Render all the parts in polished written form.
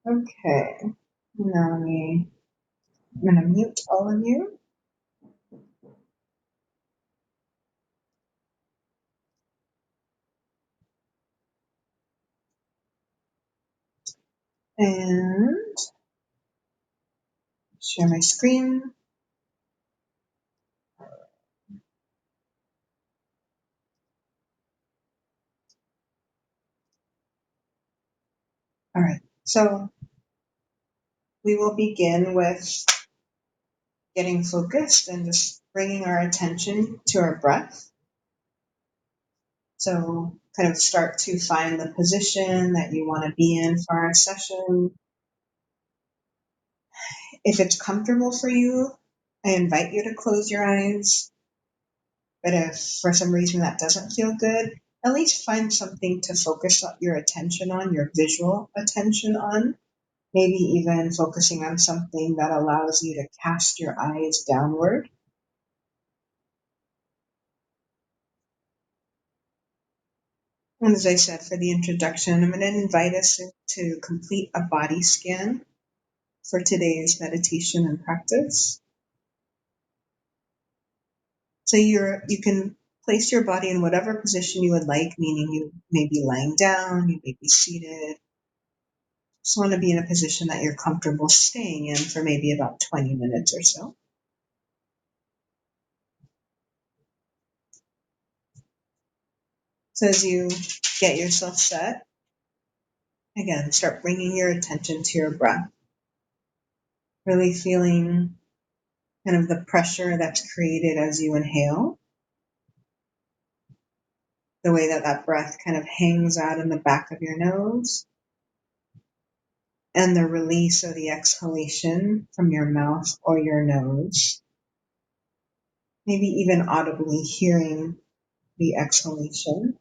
Okay, now I'm going to mute all of you. And share my screen. All right, so we will begin with getting focused and just bringing our attention to our breath. So kind of start to find the position that you want to be in for our session. If it's comfortable for you, I invite you to close your eyes. But if for some reason that doesn't feel good, at least find something to focus your attention on, your visual attention on. Maybe even focusing on something that allows you to cast your eyes downward. And as I said for the introduction, I'm going to invite us to complete a body scan for today's meditation and practice. So you can place your body in whatever position you would like, meaning you may be lying down, you may be seated. Just want to be in a position that you're comfortable staying in for maybe about 20 minutes or so. So as you get yourself set, again, start bringing your attention to your breath. Really feeling kind of the pressure that's created as you inhale. The way that that breath kind of hangs out in the back of your nose. And the release of the exhalation from your mouth or your nose. Maybe even audibly hearing the exhalation.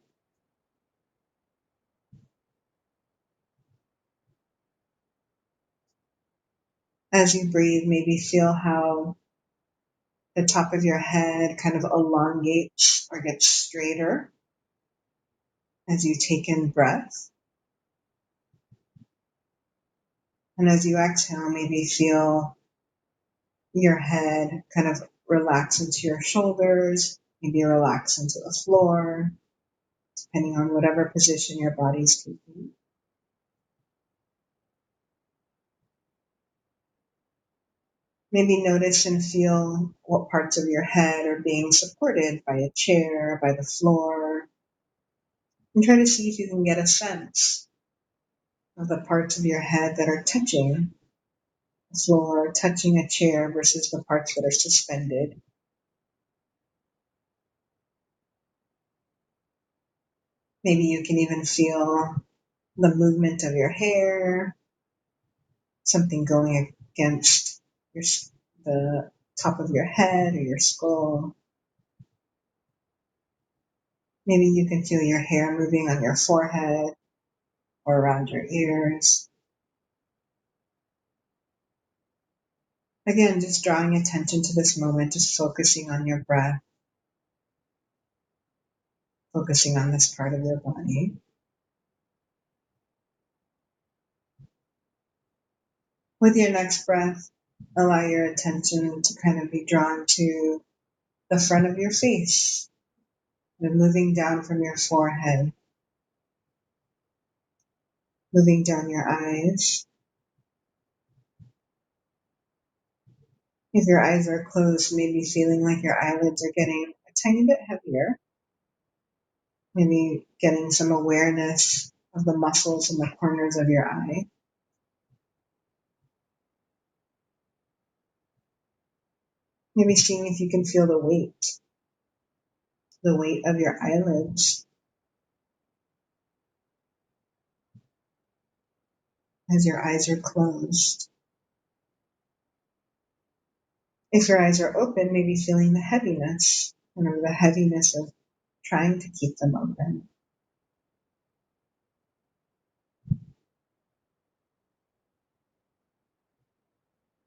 As you breathe, maybe feel how the top of your head kind of elongates or gets straighter as you take in breath. And as you exhale, maybe feel your head kind of relax into your shoulders, maybe relax into the floor, depending on whatever position your body's taking. Maybe notice and feel what parts of your head are being supported by a chair, by the floor, and try to see if you can get a sense of the parts of your head that are touching the floor, touching a chair versus the parts that are suspended. Maybe you can even feel the movement of your hair, something going against the top of your head or your skull. Maybe you can feel your hair moving on your forehead or around your ears. Again, just drawing attention to this moment, just focusing on your breath, focusing on this part of your body. With your next breath, allow your attention to kind of be drawn to the front of your face, moving down from your forehead, moving down your eyes. If your eyes are closed, maybe feeling like your eyelids are getting a tiny bit heavier. Maybe getting some awareness of the muscles in the corners of your eye. Maybe seeing if you can feel the weight of your eyelids as your eyes are closed. If your eyes are open, maybe feeling the heaviness, the heaviness of trying to keep them open.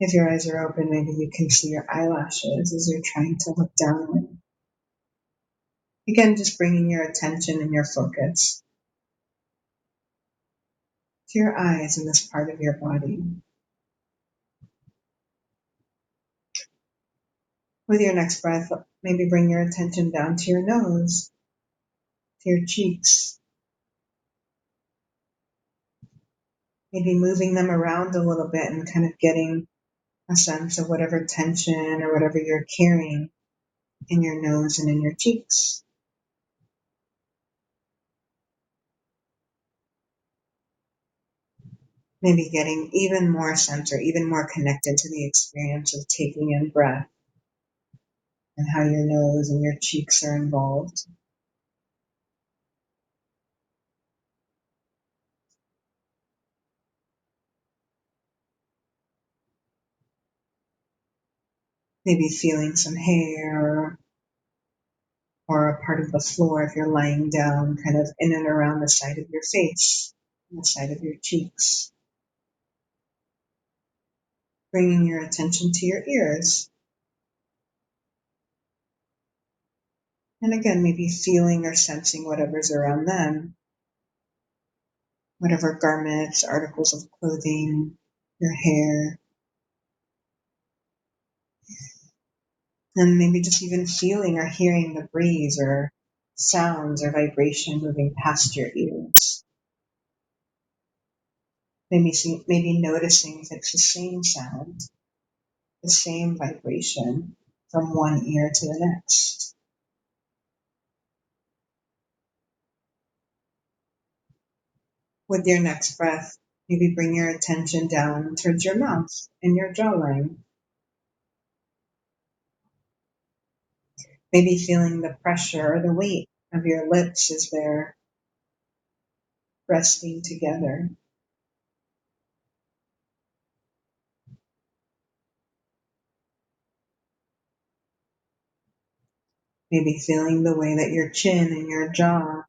If your eyes are open, maybe you can see your eyelashes as you're trying to look downward. Again, just bringing your attention and your focus to your eyes in this part of your body. With your next breath, maybe bring your attention down to your nose, to your cheeks, maybe moving them around a little bit and kind of getting a sense of whatever tension or whatever you're carrying in your nose and in your cheeks. Maybe getting even more sense or even more connected to the experience of taking in breath and how your nose and your cheeks are involved. Maybe feeling some hair or a part of the floor if you're lying down, kind of in and around the side of your face, and the side of your cheeks. Bringing your attention to your ears. And again, maybe feeling or sensing whatever's around them, whatever garments, articles of clothing, your hair, and maybe just even feeling or hearing the breeze or sounds or vibration moving past your ears. Maybe noticing if it's the same sound, the same vibration from one ear to the next. With your next breath, maybe bring your attention down towards your mouth and your jawline. Maybe feeling the pressure or the weight of your lips as they're resting together. Maybe feeling the way that your chin and your jaw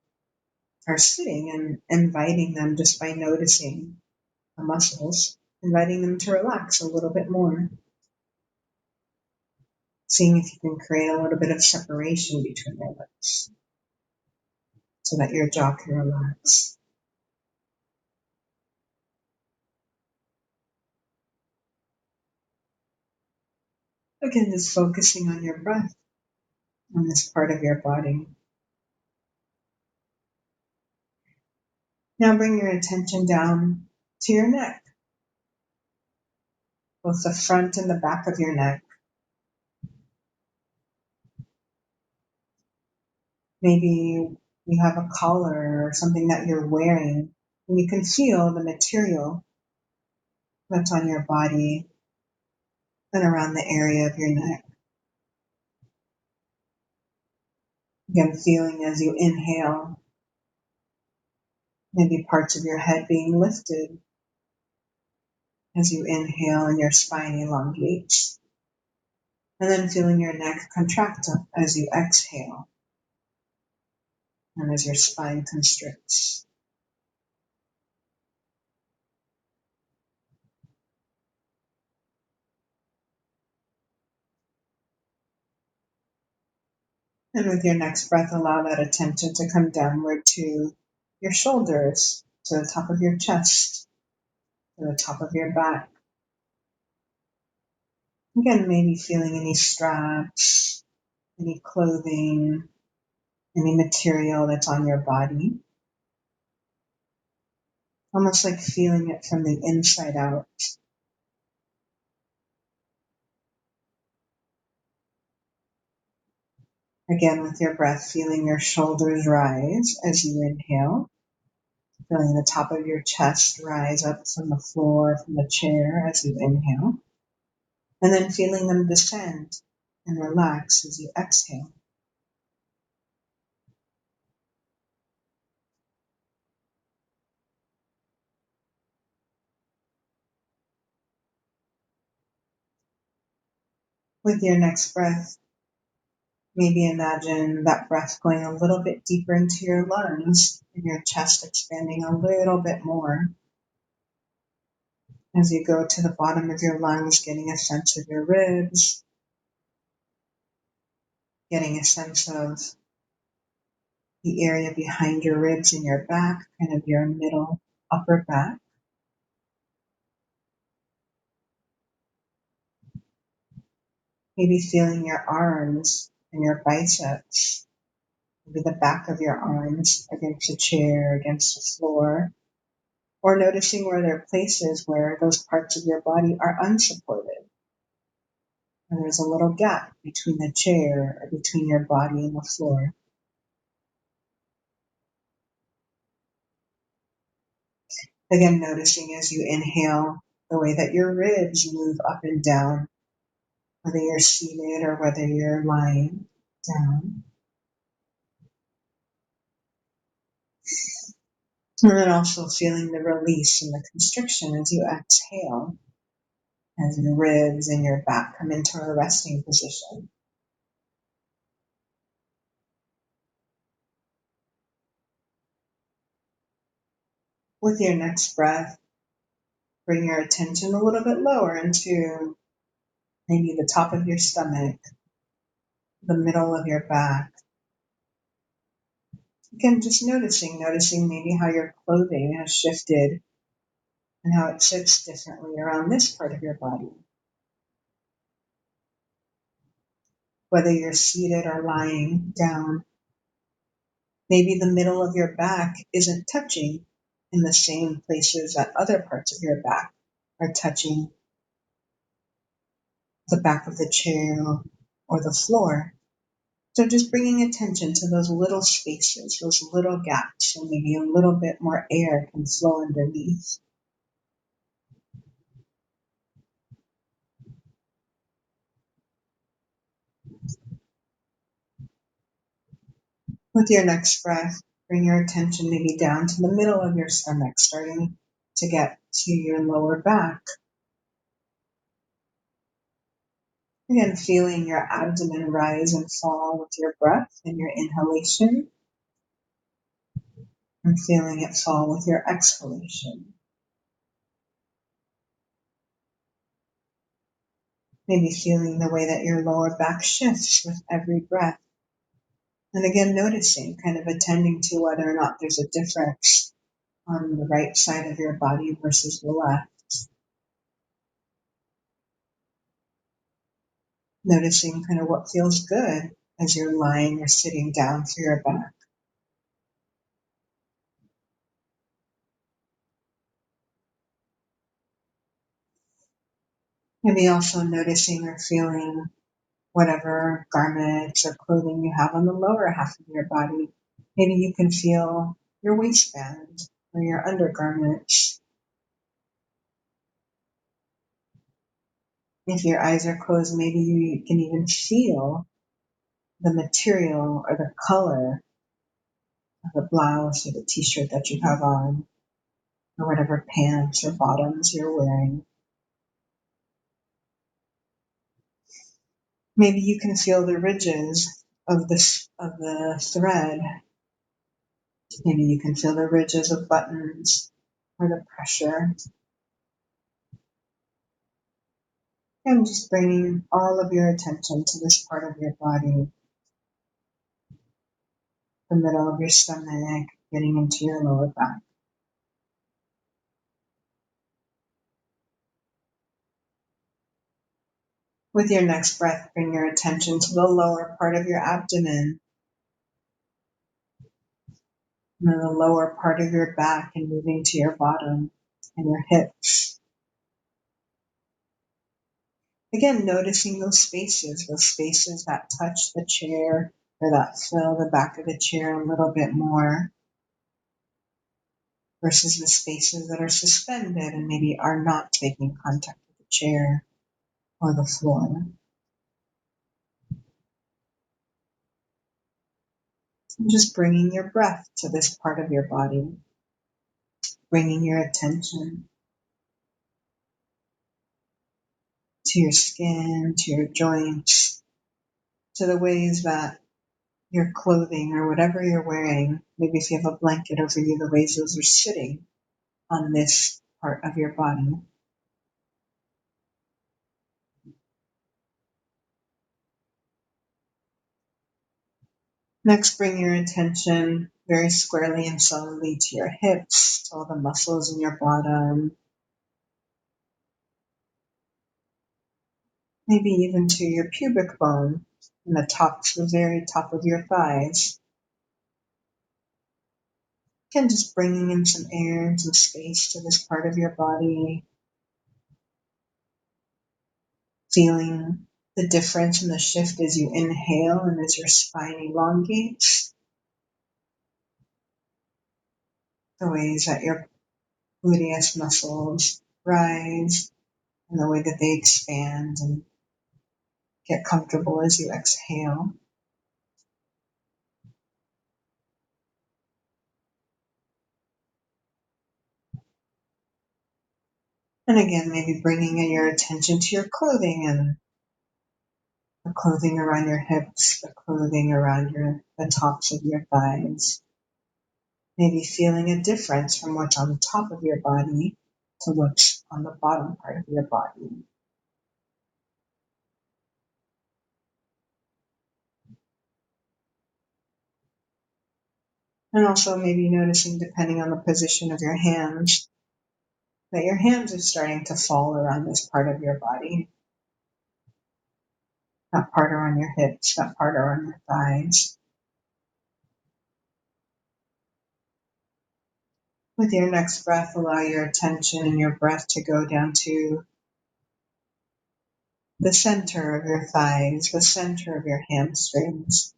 are sitting and inviting them just by noticing the muscles, inviting them to relax a little bit more. Seeing if you can create a little bit of separation between your lips so that your jaw can relax. Again, just focusing on your breath, on this part of your body. Now bring your attention down to your neck, both the front and the back of your neck. Maybe you have a collar or something that you're wearing, and you can feel the material that's on your body and around the area of your neck. Again, feeling as you inhale, maybe parts of your head being lifted as you inhale and your spine elongates. And then feeling your neck contract up as you exhale and as your spine constricts. And with your next breath, allow that attention to come downward to your shoulders, to the top of your chest, to the top of your back. Again, maybe feeling any straps, any clothing, any material that's on your body. Almost like feeling it from the inside out. Again, with your breath, feeling your shoulders rise as you inhale, feeling the top of your chest rise up from the floor, from the chair as you inhale, and then feeling them descend and relax as you exhale. With your next breath, maybe imagine that breath going a little bit deeper into your lungs and your chest expanding a little bit more. As you go to the bottom of your lungs, getting a sense of your ribs, getting a sense of the area behind your ribs and your back, kind of your middle upper back. Maybe feeling your arms and your biceps, maybe the back of your arms against a chair, against the floor, or noticing where there are places where those parts of your body are unsupported. And there's a little gap between the chair or between your body and the floor. Again, noticing as you inhale the way that your ribs move up and down, whether you're seated or whether you're lying down. And then also feeling the release and the constriction as you exhale, as your ribs and your back come into a resting position. With your next breath, bring your attention a little bit lower into maybe the top of your stomach, the middle of your back. Again, just noticing maybe how your clothing has shifted and how it sits differently around this part of your body. Whether you're seated or lying down, maybe the middle of your back isn't touching in the same places that other parts of your back are touching the back of the chair or the floor. So just bringing attention to those little spaces, those little gaps, so maybe a little bit more air can flow underneath. With your next breath, bring your attention maybe down to the middle of your stomach, starting to get to your lower back. Again, feeling your abdomen rise and fall with your breath and your inhalation, and feeling it fall with your exhalation. Maybe feeling the way that your lower back shifts with every breath. And again, noticing, kind of attending to whether or not there's a difference on the right side of your body versus the left. Noticing kind of what feels good as you're lying or sitting down for your back. Maybe also noticing or feeling whatever garments or clothing you have on the lower half of your body. Maybe you can feel your waistband or your undergarments. If your eyes are closed, maybe you can even feel the material or the color of the blouse or the t-shirt that you have on, or whatever pants or bottoms you're wearing. Maybe you can feel the ridges of the thread. Maybe you can feel the ridges of buttons or the pressure. And just bringing all of your attention to this part of your body, the middle of your stomach, getting into your lower back. With your next breath, bring your attention to the lower part of your abdomen, and then the lower part of your back, and moving to your bottom and your hips. Again, noticing those spaces that touch the chair or that fill the back of the chair a little bit more versus the spaces that are suspended and maybe are not making contact with the chair or the floor. And just bringing your breath to this part of your body, bringing your attention to your skin, to your joints, to the ways that your clothing or whatever you're wearing, maybe if you have a blanket over you, the ways those are sitting on this part of your body. Next, bring your attention very squarely and solidly to your hips, to all the muscles in your bottom. maybe even to your pubic bone and the very top of your thighs. Again, just bringing in some air and some space to this part of your body, feeling the difference and the shift as you inhale and as your spine elongates, the ways that your gluteus muscles rise and the way that they expand and get comfortable as you exhale. And again, maybe bringing in your attention to your clothing and the clothing around your hips, the clothing around the tops of your thighs. Maybe feeling a difference from what's on the top of your body to what's on the bottom part of your body. And also maybe noticing, depending on the position of your hands, that your hands are starting to fall around this part of your body. That part around your hips, that part around your thighs. With your next breath, allow your attention and your breath to go down to the center of your thighs, the center of your hamstrings.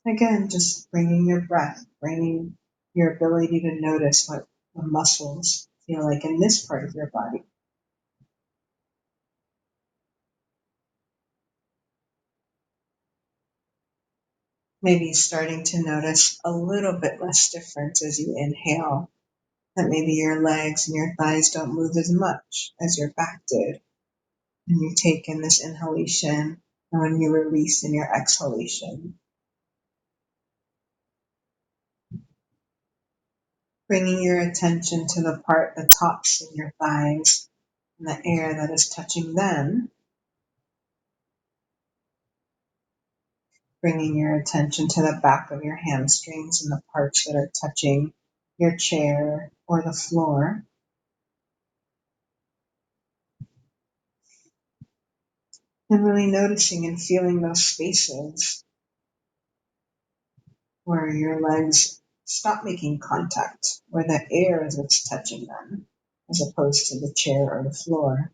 Again, just bringing your breath, bringing your ability to notice what the muscles feel like in this part of your body. Maybe starting to notice a little bit less difference as you inhale, that maybe your legs and your thighs don't move as much as your back did when you take in this inhalation and when you release in your exhalation. Bringing your attention to the tops of your thighs and the air that is touching them. Bringing your attention to the back of your hamstrings and the parts that are touching your chair or the floor. And really noticing and feeling those spaces where your legs stop making contact, where the air is what's touching them, as opposed to the chair or the floor.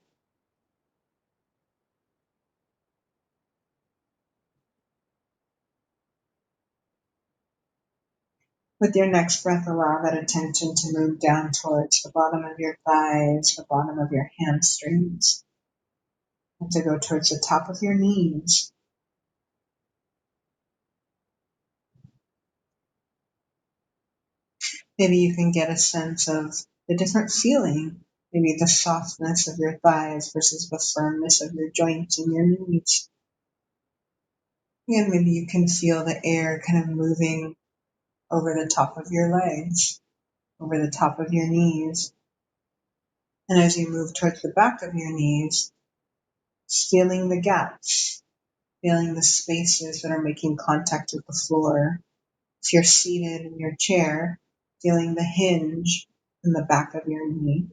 With your next breath, allow that attention to move down towards the bottom of your thighs, the bottom of your hamstrings, and to go towards the top of your knees. Maybe you can get a sense of the different feeling, maybe the softness of your thighs versus the firmness of your joints and your knees. And maybe you can feel the air kind of moving over the top of your legs, over the top of your knees. And as you move towards the back of your knees, feeling the gaps, feeling the spaces that are making contact with the floor. If you're seated in your chair, feeling the hinge in the back of your knee.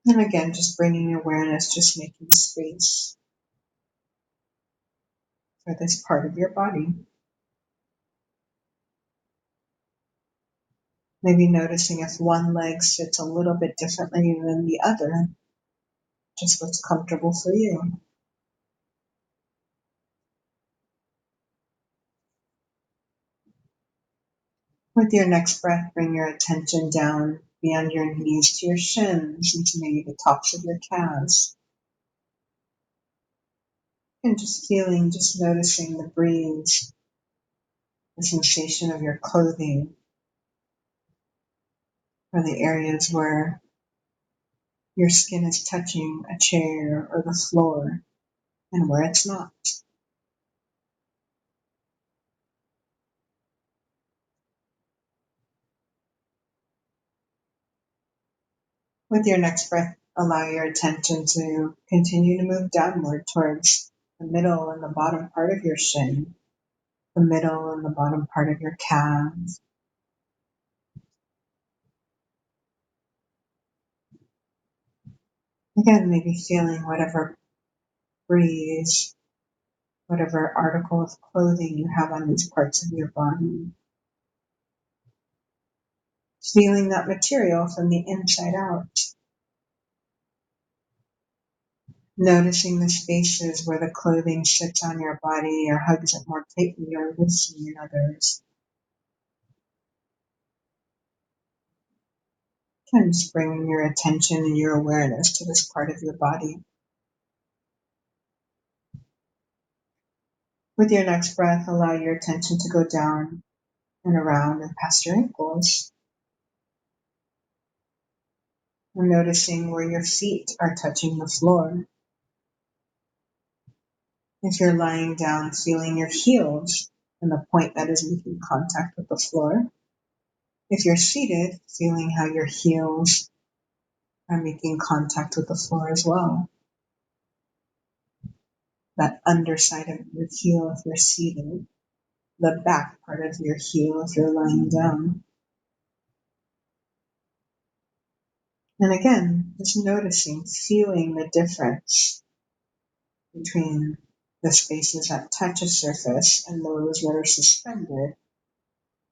And again, just bringing awareness, just making space for this part of your body. Maybe noticing if one leg sits a little bit differently than the other, just what's comfortable for you. With your next breath, bring your attention down beyond your knees to your shins and to maybe the tops of your calves. And just noticing the breeze, the sensation of your clothing, or the areas where your skin is touching a chair or the floor and where it's not. With your next breath, allow your attention to continue to move downward towards the middle and the bottom part of your shin, the middle and the bottom part of your calves, Again, maybe feeling whatever breeze, whatever article of clothing you have on these parts of your body. Feeling that material from the inside out. Noticing the spaces where the clothing sits on your body or hugs it more tightly or loosely in others. And just bringing your attention and your awareness to this part of your body. With your next breath, allow your attention to go down and around and past your ankles. And noticing where your feet are touching the floor. If you're lying down, feeling your heels and the point that is making contact with the floor. If you're seated, feeling how your heels are making contact with the floor as well. That underside of your heel if you're seated, the back part of your heel if you're lying down. And again, just noticing, feeling the difference between the spaces that touch a surface and those that are suspended.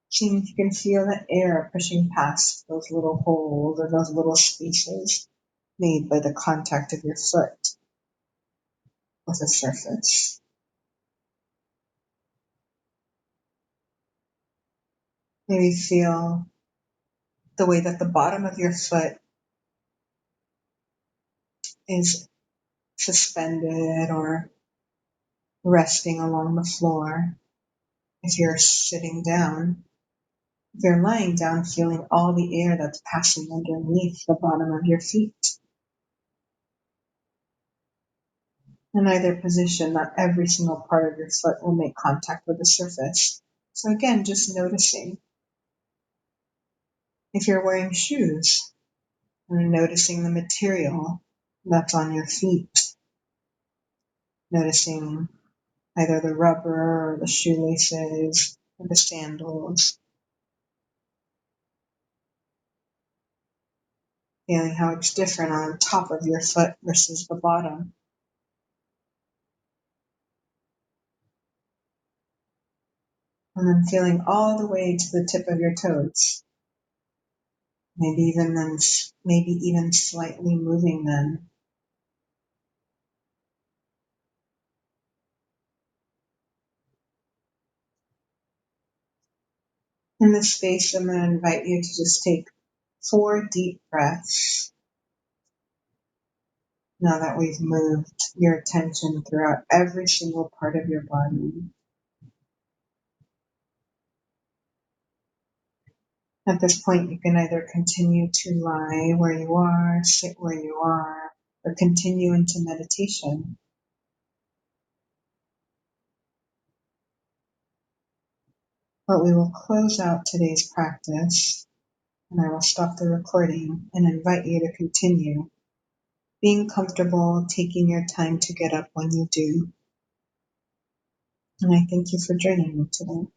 Seeing if you can feel the air pushing past those little holes or those little spaces made by the contact of your foot with the surface. Maybe feel the way that the bottom of your foot is suspended or resting along the floor. If you're sitting down, if you're lying down, feeling all the air that's passing underneath the bottom of your feet. In either position, not every single part of your foot will make contact with the surface. So again, just noticing. If you're wearing shoes, and noticing the material that's on your feet. Noticing either the rubber or the shoelaces or the sandals. Feeling how it's different on top of your foot versus the bottom. And then feeling all the way to the tip of your toes. Maybe even slightly moving them. In this space, I'm going to invite you to just take 4 deep breaths. Now that we've moved your attention throughout every single part of your body. At this point, you can either continue to lie where you are, sit where you are, or continue into meditation. But we will close out today's practice, and I will stop the recording and invite you to continue being comfortable, taking your time to get up when you do. And I thank you for joining me today.